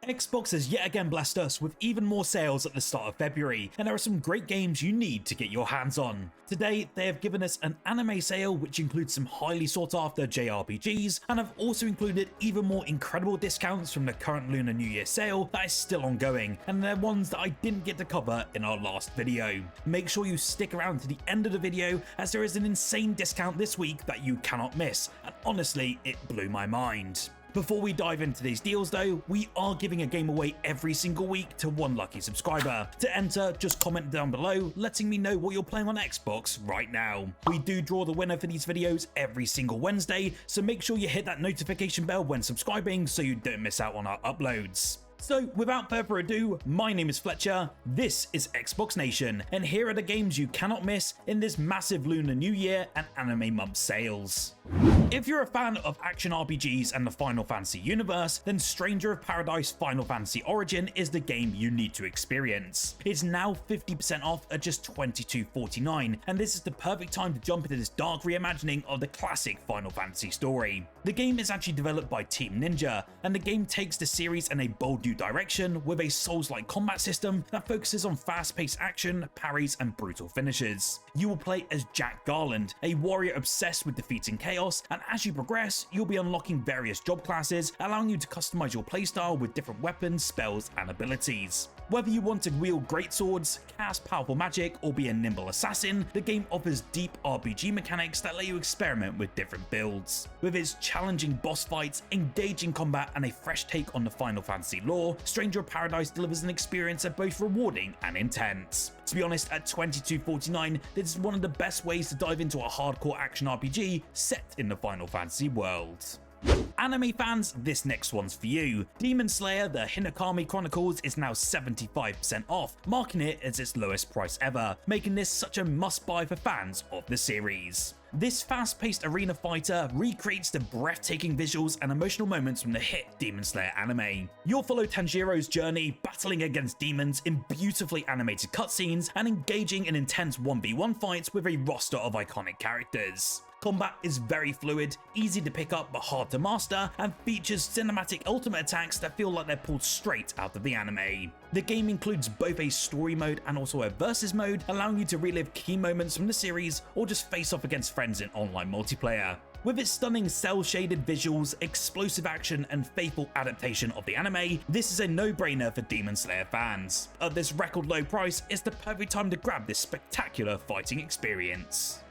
Xbox has yet again blessed us with even more sales at the start of February, and there are some great games you need to get your hands on. Today, they have given us an anime sale which includes some highly sought after JRPGs, and have also included even more incredible discounts from the current Lunar New Year sale that is still ongoing, and they're ones that I didn't get to cover in our last video. Make sure you stick around to the end of the video as there is an insane discount this week that you cannot miss, and honestly, it blew my mind. Before we dive into these deals though, we are giving a game away every single week to one lucky subscriber. To enter, just comment down below letting me know what you're playing on Xbox right now. We do draw the winner for these videos every single Wednesday, so make sure you hit that notification bell when subscribing so you don't miss out on our uploads. So without further ado, my name is Fletcher, this is Xbox Nation, and here are the games you cannot miss in this massive Lunar New Year and Anime Month sales. If you're a fan of action RPGs and the Final Fantasy universe, then Stranger of Paradise Final Fantasy Origin is the game you need to experience. It's now 50% off at just $22.49, and this is the perfect time to jump into this dark reimagining of the classic Final Fantasy story. The game is actually developed by Team Ninja, and the game takes the series in a bold new direction with a Souls-like combat system that focuses on fast-paced action, parries, and brutal finishes. You will play as Jack Garland, a warrior obsessed with defeating chaos, and as you progress, you'll be unlocking various job classes, allowing you to customize your playstyle with different weapons, spells, and abilities. Whether you want to wield great swords, cast powerful magic, or be a nimble assassin, the game offers deep RPG mechanics that let you experiment with different builds. With its challenging boss fights, engaging combat, and a fresh take on the Final Fantasy lore, Stranger of Paradise delivers an experience that's both rewarding and intense. To be honest, at $22.49, this is one of the best ways to dive into a hardcore action RPG set in the Final Fantasy world. Anime fans, this next one's for you. Demon Slayer The Hinokami Chronicles is now 75% off, marking it as its lowest price ever, making this such a must-buy for fans of the series. This fast-paced arena fighter recreates the breathtaking visuals and emotional moments from the hit Demon Slayer anime. You'll follow Tanjiro's journey, battling against demons in beautifully animated cutscenes and engaging in intense 1v1 fights with a roster of iconic characters. Combat is very fluid, easy to pick up but hard to master, and features cinematic ultimate attacks that feel like they're pulled straight out of the anime. The game includes both a story mode and also a versus mode, allowing you to relive key moments from the series or just face off against friends in online multiplayer. With its stunning cel-shaded visuals, explosive action, and faithful adaptation of the anime, this is a no-brainer for Demon Slayer fans. At this record low price, it's the perfect time to grab this spectacular fighting experience.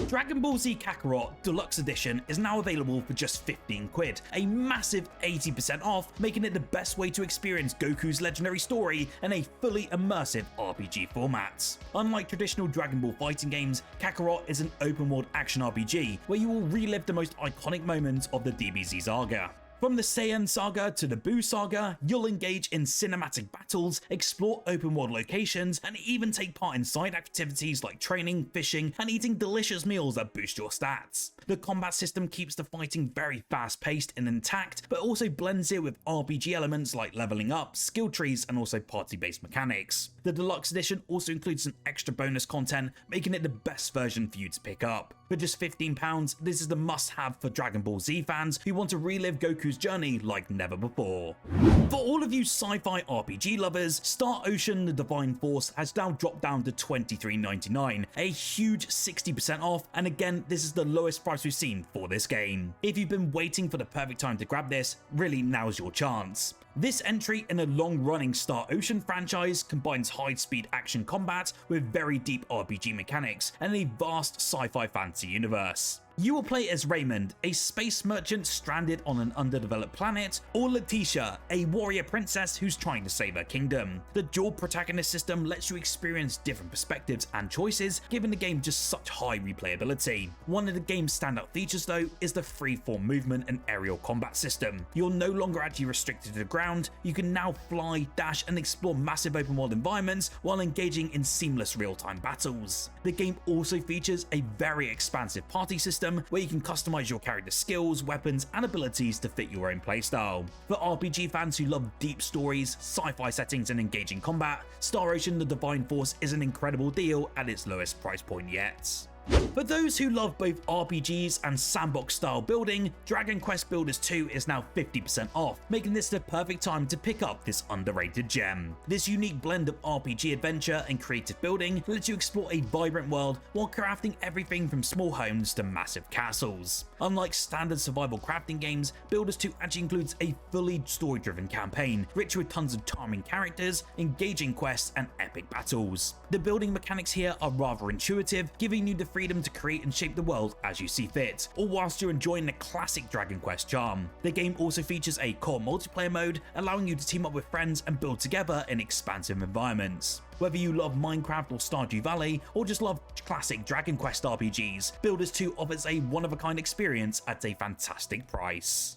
Dragon Ball Z Kakarot Deluxe Edition is now available for just 15 quid, a massive 80% off, making it the best way to experience Goku's legendary story in a fully immersive RPG format. Unlike traditional Dragon Ball fighting games, Kakarot is an open-world action RPG where you will relive the most iconic moments of the DBZ saga. From the Saiyan saga to the Buu saga, you'll engage in cinematic battles, explore open world locations, and even take part in side activities like training, fishing, and eating delicious meals that boost your stats. The combat system keeps the fighting very fast paced and intact, but also blends it with RPG elements like leveling up, skill trees, and also party based mechanics. The deluxe edition also includes some extra bonus content, making it the best version for you to pick up. For just £15, this is the must-have for Dragon Ball Z fans who want to relive Goku's journey like never before. For all of you sci-fi RPG lovers, Star Ocean The Divine Force has now dropped down to $23.99, a huge 60% off, and again, this is the lowest price we've seen for this game. If you've been waiting for the perfect time to grab this, really now's your chance. This entry in a long-running Star Ocean franchise combines high-speed action combat with very deep RPG mechanics and a vast sci-fi fantasy universe. You will play as Raymond, a space merchant stranded on an underdeveloped planet, or Letitia, a warrior princess who's trying to save her kingdom. The dual protagonist system lets you experience different perspectives and choices, giving the game just such high replayability. One of the game's standout features though is the free-form movement and aerial combat system. You're no longer actually restricted to the ground, you can now fly, dash, and explore massive open world environments while engaging in seamless real-time battles. The game also features a very expansive party system where you can customize your character's skills, weapons, and abilities to fit your own playstyle. For RPG fans who love deep stories, sci-fi settings, and engaging combat, Star Ocean The Divine Force is an incredible deal at its lowest price point yet. For those who love both RPGs and sandbox style building, Dragon Quest Builders 2 is now 50% off, making this the perfect time to pick up this underrated gem. This unique blend of RPG adventure and creative building lets you explore a vibrant world while crafting everything from small homes to massive castles. Unlike standard survival crafting games, Builders 2 actually includes a fully story-driven campaign, rich with tons of charming characters, engaging quests, and epic battles. The building mechanics here are rather intuitive, giving you the freedom to create and shape the world as you see fit, all whilst you're enjoying the classic Dragon Quest charm. The game also features a core multiplayer mode, allowing you to team up with friends and build together in expansive environments. Whether you love Minecraft or Stardew Valley, or just love classic Dragon Quest RPGs, Builders 2 offers a one-of-a-kind experience at a fantastic price.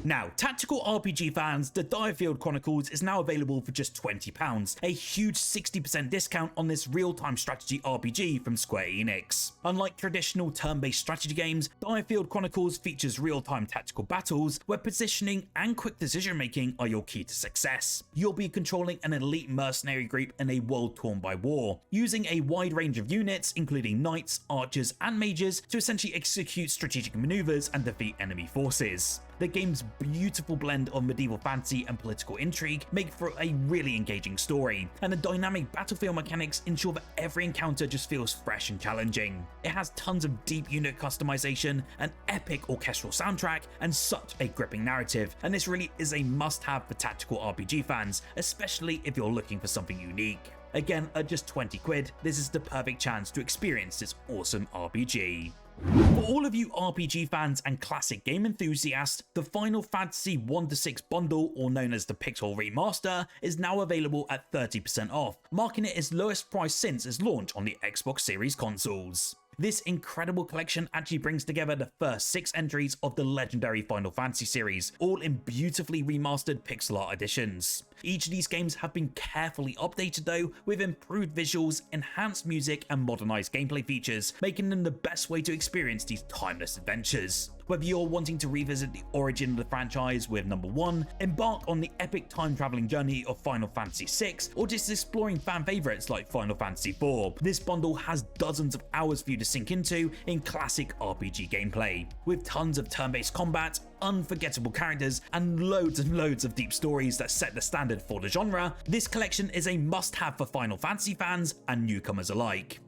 Now, tactical RPG fans, the DioField Chronicles is now available for just £20, a huge 60% discount on this real-time strategy RPG from Square Enix. Unlike traditional turn-based strategy games, DioField Chronicles features real-time tactical battles where positioning and quick decision-making are your key to success. You'll be controlling an elite mercenary group in a world torn by war, using a wide range of units including knights, archers, and mages to essentially execute strategic maneuvers and defeat enemy forces. The game's beautiful blend of medieval fantasy and political intrigue make for a really engaging story, and the dynamic battlefield mechanics ensure that every encounter just feels fresh and challenging. It has tons of deep unit customization, an epic orchestral soundtrack, and such a gripping narrative, and this really is a must-have for tactical RPG fans, especially if you're looking for something unique. Again, at just 20 quid, this is the perfect chance to experience this awesome RPG. For all of you RPG fans and classic game enthusiasts, the Final Fantasy 1-6 bundle, or known as the Pixel Remaster, is now available at 30% off, marking it its lowest price since its launch on the Xbox Series consoles. This incredible collection actually brings together the first 6 entries of the legendary Final Fantasy series, all in beautifully remastered pixel art editions. Each of these games have been carefully updated though, with improved visuals, enhanced music, and modernized gameplay features, making them the best way to experience these timeless adventures. Whether you're wanting to revisit the origin of the franchise with number 1, embark on the epic time-traveling journey of Final Fantasy VI, or just exploring fan favorites like Final Fantasy IV, this bundle has dozens of hours for you to sink into in classic RPG gameplay. With tons of turn-based combat, unforgettable characters, and loads of deep stories that set the standard for the genre, this collection is a must-have for Final Fantasy fans and newcomers alike.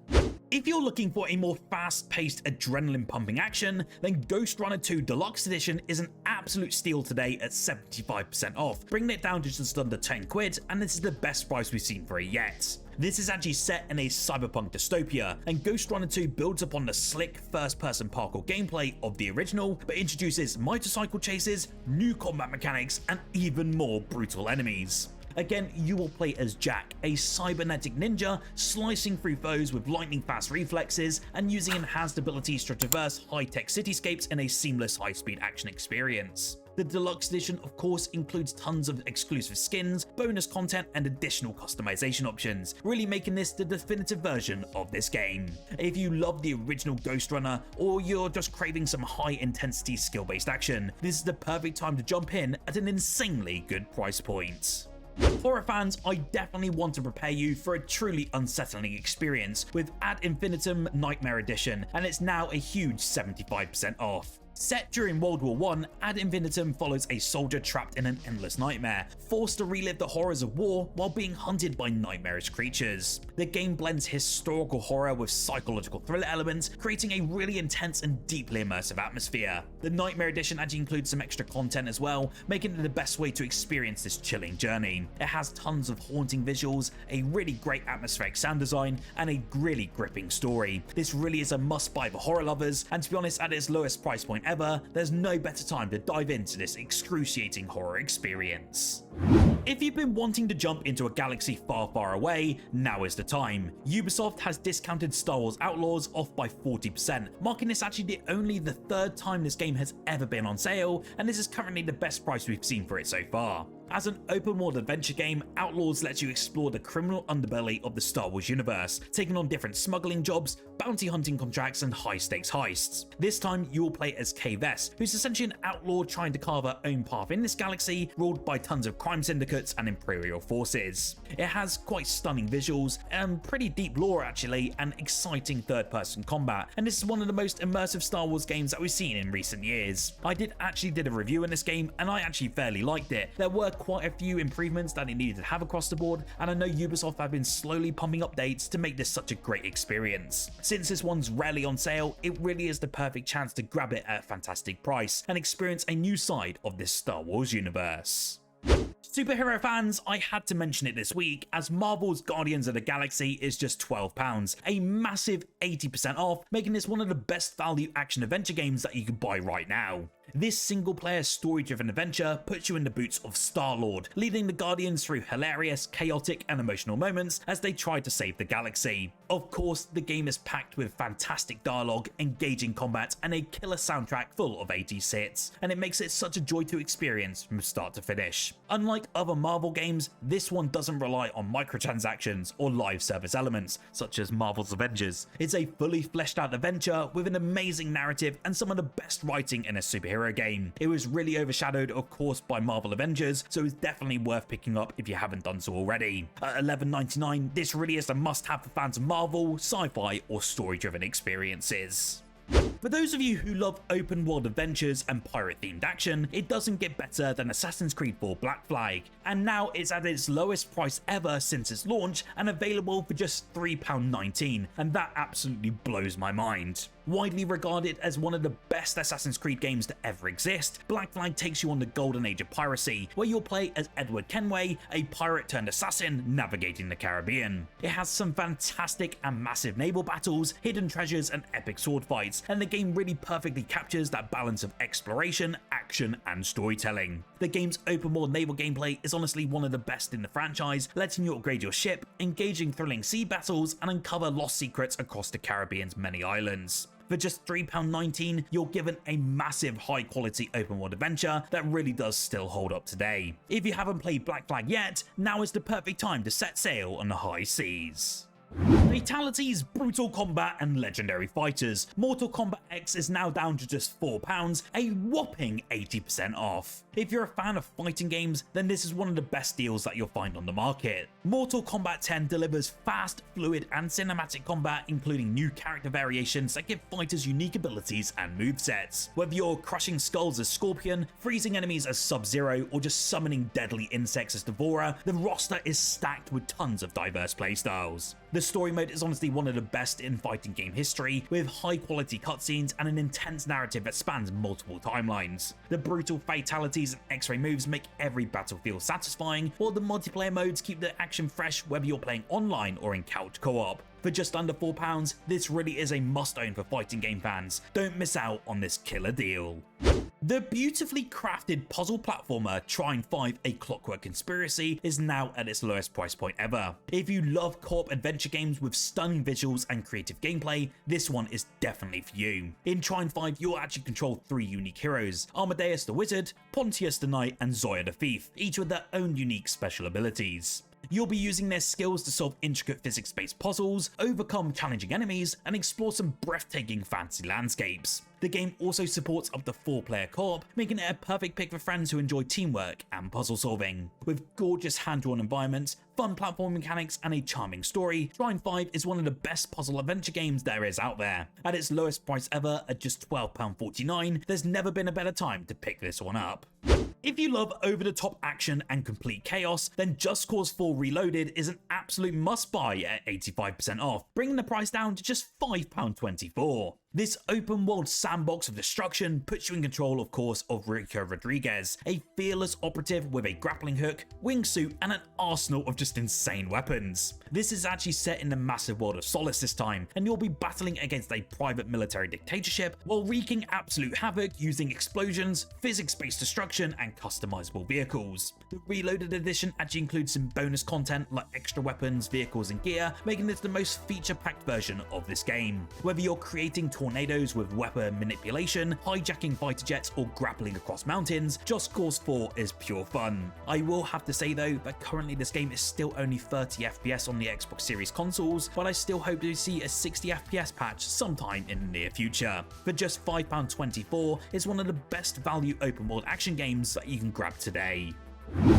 If you're looking for a more fast-paced, adrenaline-pumping action, then Ghostrunner 2 Deluxe Edition is an absolute steal today at 75% off, bringing it down to just under 10 quid, and this is the best price we've seen for it yet. This is actually set in a cyberpunk dystopia, and Ghostrunner 2 builds upon the slick first-person parkour gameplay of the original, but introduces motorcycle chases, new combat mechanics, and even more brutal enemies. Again, you will play as Jack, a cybernetic ninja slicing through foes with lightning-fast reflexes and using enhanced abilities to traverse high-tech cityscapes in a seamless high-speed action experience. The deluxe edition of course includes tons of exclusive skins, bonus content, and additional customization options, really making this the definitive version of this game. If you love the original Ghostrunner, or you're just craving some high-intensity skill-based action, this is the perfect time to jump in at an insanely good price point. Horror fans, I definitely want to prepare you for a truly unsettling experience with Ad Infinitum Nightmare Edition, and it's now a huge 75% off. Set during World War I, Ad Infinitum follows a soldier trapped in an endless nightmare, forced to relive the horrors of war while being hunted by nightmarish creatures. The game blends historical horror with psychological thriller elements, creating a really intense and deeply immersive atmosphere. The Nightmare Edition actually includes some extra content as well, making it the best way to experience this chilling journey. It has tons of haunting visuals, a really great atmospheric sound design, and a really gripping story. This really is a must-buy for horror lovers, and to be honest, at its lowest price point ever, there's no better time to dive into this excruciating horror experience. If you've been wanting to jump into a galaxy far, far away, now is the time. Ubisoft has discounted Star Wars Outlaws off by 40%, marking this actually only the 3rd time this game has ever been on sale, and this is currently the best price we've seen for it so far. As an open world adventure game, Outlaws lets you explore the criminal underbelly of the Star Wars universe, taking on different smuggling jobs, bounty hunting contracts, and high stakes heists. This time you will play as Kay Vess, who's essentially an outlaw trying to carve her own path in this galaxy, ruled by tons of crime syndicates and Imperial forces. It has quite stunning visuals, and pretty deep lore actually, and exciting third-person combat, and this is one of the most immersive Star Wars games that we've seen in recent years. I did a review in this game, and I actually fairly liked it. There were quite a few improvements that it needed to have across the board, and I know Ubisoft have been slowly pumping updates to make this such a great experience. Since this one's rarely on sale, it really is the perfect chance to grab it at a fantastic price and experience a new side of this Star Wars universe. Superhero fans, I had to mention it this week, as Marvel's Guardians of the Galaxy is just £12, a massive 80% off, making this one of the best value action adventure games that you can buy right now. This single-player story-driven adventure puts you in the boots of Star-Lord, leading the Guardians through hilarious, chaotic, and emotional moments as they try to save the galaxy. Of course, the game is packed with fantastic dialogue, engaging combat, and a killer soundtrack full of 80s hits, and it makes it such a joy to experience from start to finish. Unlike other Marvel games, this one doesn't rely on microtransactions or live service elements, such as Marvel's Avengers. It's a fully fleshed out adventure with an amazing narrative and some of the best writing in a superhero game. It was really overshadowed, of course, by Marvel Avengers, so it's definitely worth picking up if you haven't done so already. At $11.99, this really is a must-have for fans of Marvel, sci-fi, or story-driven experiences. For those of you who love open world adventures and pirate themed action, it doesn't get better than Assassin's Creed 4 Black Flag, and now it's at its lowest price ever since its launch and available for just £3.19, and that absolutely blows my mind. Widely regarded as one of the best Assassin's Creed games to ever exist, Black Flag takes you on the golden age of piracy, where you'll play as Edward Kenway, a pirate turned assassin navigating the Caribbean. It has some fantastic and massive naval battles, hidden treasures, and epic sword fights, and the game really perfectly captures that balance of exploration, action, and storytelling. The game's open world naval gameplay is honestly one of the best in the franchise, letting you upgrade your ship, engage in thrilling sea battles, and uncover lost secrets across the Caribbean's many islands. For just £3.19, you're given a massive high-quality open-world adventure that really does still hold up today. If you haven't played Black Flag yet, now is the perfect time to set sail on the high seas. Fatalities, brutal combat, and legendary fighters. Mortal Kombat X is now down to just £4, a whopping 80% off. If you're a fan of fighting games, then this is one of the best deals that you'll find on the market. Mortal Kombat 10 delivers fast, fluid, and cinematic combat, including new character variations that give fighters unique abilities and movesets. Whether you're crushing skulls as Scorpion, freezing enemies as Sub-Zero, or just summoning deadly insects as Devourer, the roster is stacked with tons of diverse playstyles. The story mode is honestly one of the best in fighting game history, with high quality cutscenes and an intense narrative that spans multiple timelines. The brutal fatalities and X-ray moves make every battle feel satisfying, while the multiplayer modes keep the action fresh whether you're playing online or in couch co-op. For just under £4, this really is a must-own for fighting game fans. Don't miss out on this killer deal. The beautifully crafted puzzle platformer Trine 5: A Clockwork Conspiracy is now at its lowest price point ever. If you love co-op adventure games with stunning visuals and creative gameplay, this one is definitely for you. In Trine 5, you'll actually control 3 unique heroes: Amadeus the Wizard, Pontius the Knight, and Zoya the Thief, each with their own unique special abilities. You'll be using their skills to solve intricate physics-based puzzles, overcome challenging enemies, and explore some breathtaking fantasy landscapes. The game also supports up to 4-player co-op, making it a perfect pick for friends who enjoy teamwork and puzzle solving. With gorgeous hand-drawn environments, fun platform mechanics, and a charming story, Trine 5 is one of the best puzzle adventure games there is out there. At its lowest price ever at just £12.49, there's never been a better time to pick this one up. If you love over-the-top action and complete chaos, then Just Cause 4 Reloaded is an absolute must-buy at 85% off, bringing the price down to just £5.24. This open-world sandbox of destruction puts you in control, of course, of Rico Rodriguez, a fearless operative with a grappling hook, wingsuit, and an arsenal of just insane weapons. This is actually set in the massive world of Solace this time, and you'll be battling against a private military dictatorship while wreaking absolute havoc using explosions, physics-based destruction, and customizable vehicles. The Reloaded edition actually includes some bonus content like extra weapons, vehicles, and gear, making this the most feature-packed version of this game. Whether you're creating tornadoes with weapon manipulation, hijacking fighter jets, or grappling across mountains, Just Cause 4 is pure fun. I will have to say though that currently this game is still only 30 FPS on the Xbox Series consoles, but I still hope to see a 60 FPS patch sometime in the near future. For just £5.24, it's one of the best value open world action games that you can grab today.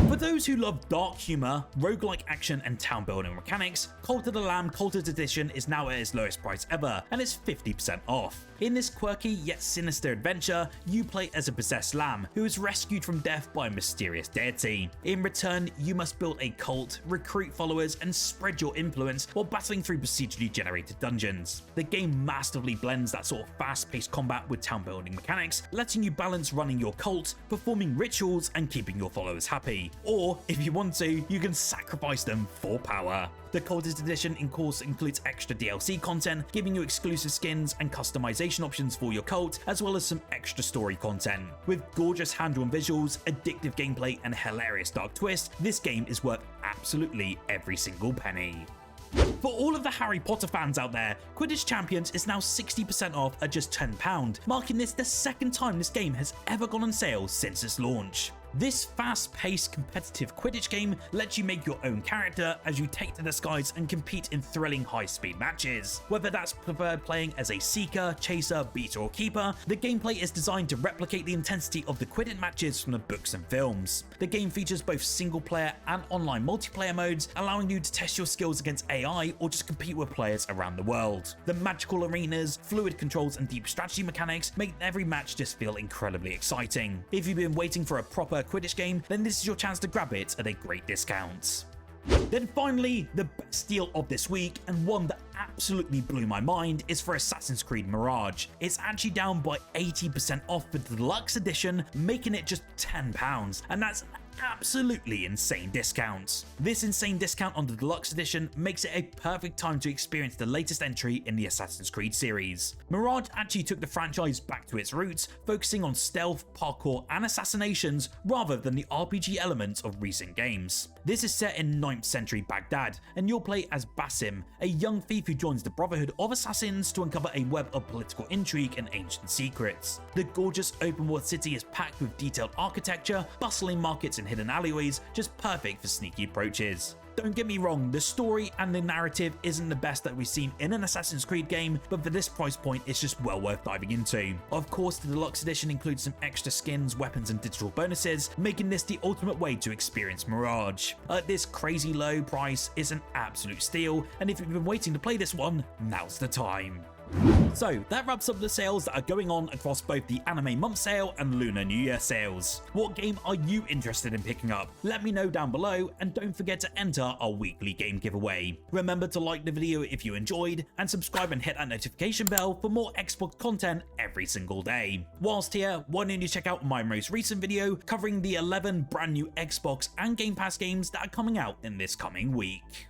For those who love dark humour, roguelike action and town building mechanics, Cult of the Lamb Cultist Edition is now at its lowest price ever, and it's 50% off. In this quirky yet sinister adventure, you play as a possessed lamb who is rescued from death by a mysterious deity. In return, you must build a cult, recruit followers, and spread your influence while battling through procedurally generated dungeons. The game masterfully blends that sort of fast-paced combat with town building mechanics, letting you balance running your cult, performing rituals, and keeping your followers happy. Or, if you want to, you can sacrifice them for power. The Cultist Edition in course includes extra DLC content, giving you exclusive skins and customization options for your cult, as well as some extra story content. With gorgeous hand-drawn visuals, addictive gameplay, and a hilarious dark twist, this game is worth absolutely every single penny. For all of the Harry Potter fans out there, Quidditch Champions is now 60% off at just £10, marking this the second time this game has ever gone on sale since its launch. This fast-paced competitive Quidditch game lets you make your own character as you take to the skies and compete in thrilling high-speed matches. Whether that's preferred playing as a seeker, chaser, beater, or keeper, the gameplay is designed to replicate the intensity of the Quidditch matches from the books and films. The game features both single-player and online multiplayer modes, allowing you to test your skills against AI or just compete with players around the world. The magical arenas, fluid controls, and deep strategy mechanics make every match just feel incredibly exciting. If you've been waiting for a proper Quidditch game, then this is your chance to grab it at a great discount. Then finally, the best deal of this week, and one that absolutely blew my mind, is for Assassin's Creed Mirage. It's actually down by 80% off for the deluxe edition, making it just £10, and that's absolutely insane discounts. This insane discount on the deluxe edition makes it a perfect time to experience the latest entry in the Assassin's Creed series. Mirage actually took the franchise back to its roots, focusing on stealth, parkour, and assassinations rather than the RPG elements of recent games. This is set in 9th century Baghdad, and you'll play as Basim, a young thief who joins the Brotherhood of Assassins to uncover a web of political intrigue and ancient secrets. The gorgeous open world city is packed with detailed architecture, bustling markets, and hidden alleyways, just perfect for sneaky approaches. Don't get me wrong, the story and the narrative isn't the best that we've seen in an Assassin's Creed game, but for this price point, it's just well worth diving into. Of course, the deluxe edition includes some extra skins, weapons, and digital bonuses, making this the ultimate way to experience Mirage. At this crazy low price, it's an absolute steal, and if you've been waiting to play this one, now's the time. So that wraps up the sales that are going on across both the Anime Month Sale and Lunar New Year sales. What game are you interested in picking up? Let me know down below, and don't forget to enter our weekly game giveaway. Remember to like the video if you enjoyed, and subscribe and hit that notification bell for more Xbox content every single day. Whilst here, why don't you check out my most recent video covering the 11 brand new Xbox and Game Pass games that are coming out in this coming week.